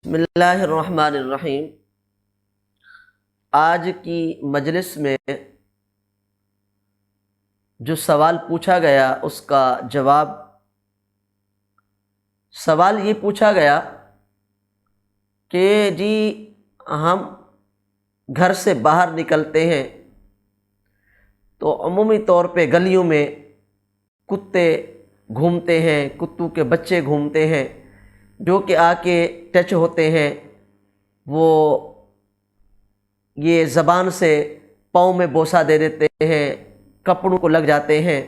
بسم اللہ الرحمن الرحیم۔ آج کی مجلس میں جو سوال پوچھا گیا اس کا جواب۔ سوال یہ پوچھا گیا کہ جی ہم گھر سے باہر نکلتے ہیں تو عمومی طور پہ گلیوں میں کتے گھومتے ہیں، کتوں کے بچے گھومتے ہیں جو کہ آ کے ٹچ ہوتے ہیں، وہ یہ زبان سے پاؤں میں بوسہ دے دیتے ہیں، کپڑوں کو لگ جاتے ہیں۔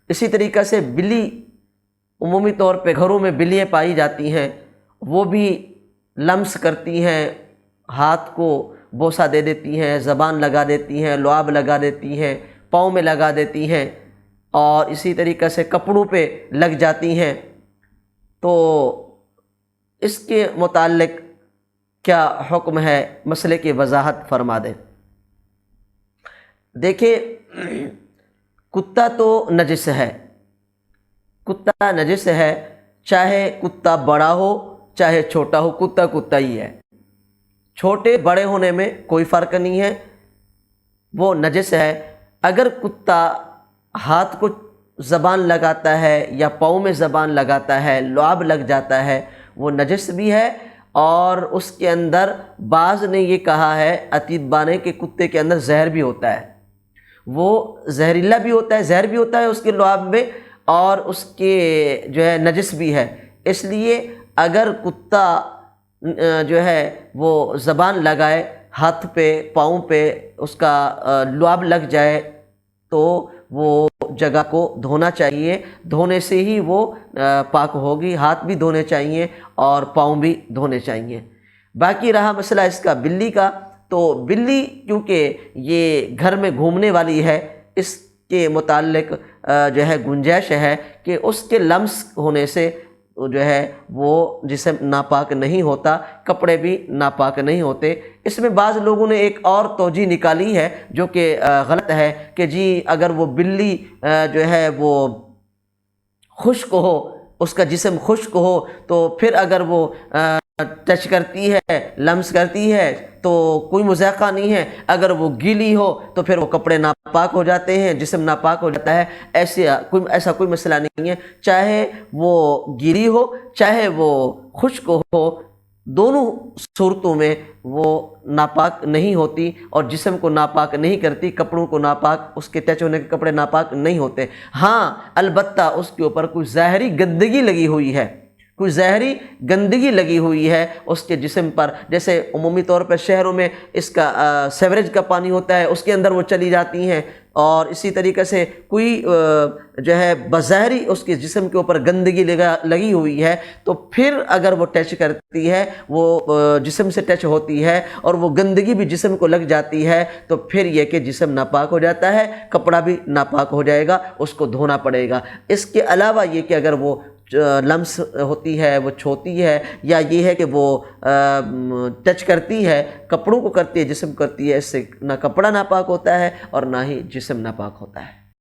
اسی طریقہ سے بلی، عمومی طور پہ گھروں میں بلیاں پائی جاتی ہیں، وہ بھی لمس کرتی ہیں، ہاتھ کو بوسہ دے دیتی ہیں، زبان لگا دیتی ہیں، لعاب لگا دیتی ہیں، پاؤں میں لگا دیتی ہیں، اور اسی طریقہ سے کپڑوں پہ لگ جاتی ہیں۔ تو اس کے متعلق کیا حکم ہے، مسئلے کی وضاحت فرما دیں۔ دیکھیں، کتا تو نجس ہے، کتا نجس ہے، چاہے کتا بڑا ہو چاہے چھوٹا ہو، کتا کتا ہی ہے۔ چھوٹے بڑے ہونے میں کوئی فرق نہیں ہے، وہ نجس ہے۔ اگر کتا ہاتھ کو زبان لگاتا ہے یا پاؤں میں زبان لگاتا ہے، لعاب لگ جاتا ہے، وہ نجس بھی ہے۔ اور اس کے اندر بعض نے یہ کہا ہے، اطباء نے، کہ کتے کے اندر زہر بھی ہوتا ہے، وہ زہریلا بھی ہوتا ہے، زہر بھی ہوتا ہے اس کے لعاب میں، اور اس کے جو ہے نجس بھی ہے۔ اس لیے اگر کتا جو ہے وہ زبان لگائے، ہاتھ پہ پاؤں پہ اس کا لعاب لگ جائے تو وہ جگہ کو دھونا چاہیے، دھونے سے ہی وہ پاک ہوگی۔ ہاتھ بھی دھونے چاہیے اور پاؤں بھی دھونے چاہیے۔ باقی رہا مسئلہ اس کا بلی کا، تو بلی کیونکہ یہ گھر میں گھومنے والی ہے، اس کے متعلق جو ہے گنجائش ہے کہ اس کے لمس ہونے سے جو ہے وہ جسم ناپاک نہیں ہوتا، کپڑے بھی ناپاک نہیں ہوتے۔ اس میں بعض لوگوں نے ایک اور توجہ نکالی ہے جو کہ غلط ہے، کہ جی اگر وہ بلی جو ہے وہ خشک ہو، اس کا جسم خشک ہو، تو پھر اگر وہ ٹچ کرتی ہے، لمس کرتی ہے تو کوئی مذاقہ نہیں ہے۔ اگر وہ گیلی ہو تو پھر وہ کپڑے ناپاک ہو جاتے ہیں، جسم ناپاک ہو جاتا ہے۔ ایسا کوئی مسئلہ نہیں ہے، چاہے وہ گیلی ہو چاہے وہ خشک ہو، دونوں صورتوں میں وہ ناپاک نہیں ہوتی اور جسم کو ناپاک نہیں کرتی، کپڑوں کو ناپاک، اس کے ٹچ ہونے کے کپڑے ناپاک نہیں ہوتے۔ ہاں البتہ اس کے اوپر کوئی ظاہری گندگی لگی ہوئی ہے، کوئی ظاہری گندگی لگی ہوئی ہے اس کے جسم پر، جیسے عمومی طور پر شہروں میں اس کا سیوریج کا پانی ہوتا ہے، اس کے اندر وہ چلی جاتی ہیں، اور اسی طریقے سے کوئی جو ہے بظاہری اس کے جسم کے اوپر گندگی لگی ہوئی ہے، تو پھر اگر وہ ٹچ کرتی ہے، وہ جسم سے ٹچ ہوتی ہے اور وہ گندگی بھی جسم کو لگ جاتی ہے، تو پھر یہ کہ جسم ناپاک ہو جاتا ہے، کپڑا بھی ناپاک ہو جائے گا، اس کو دھونا پڑے گا۔ اس کے علاوہ یہ کہ اگر وہ لمس ہوتی ہے، وہ چھوتی ہے، یا یہ ہے کہ وہ ٹچ کرتی ہے، کپڑوں کو کرتی ہے، جسم کرتی ہے، اس سے نہ کپڑا ناپاک ہوتا ہے اور نہ ہی جسم ناپاک ہوتا ہے۔